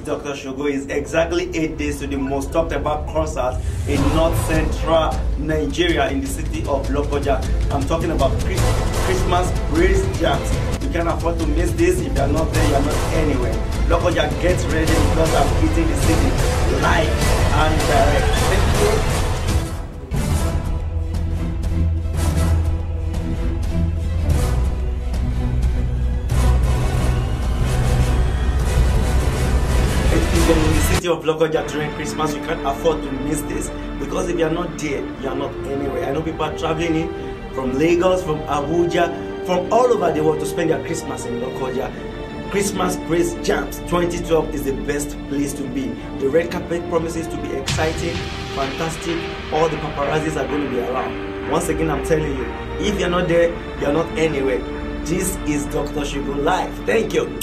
Dr. Shogo is exactly 8 days to the most talked about concert in North Central Nigeria in the city of Lokoja. I'm talking about Christmas Praise Jams. You can't afford to miss this. If you're not there, you're not anywhere. Lokoja, get ready because I'm hitting the city live and direct. Thank you. In the city of Lokoja during Christmas, you can't afford to miss this because if you're not there, you're not anywhere. I know people are traveling in from Lagos, from Abuja, from all over the world to spend their Christmas in Lokoja. Christmas Praise Jams 2012 is the best place to be. The red carpet promises to be exciting, fantastic. All the paparazzis are going to be around. Once again, I'm telling you, if you're not there, you're not anywhere. This is Dr. Shogo Live. Thank you.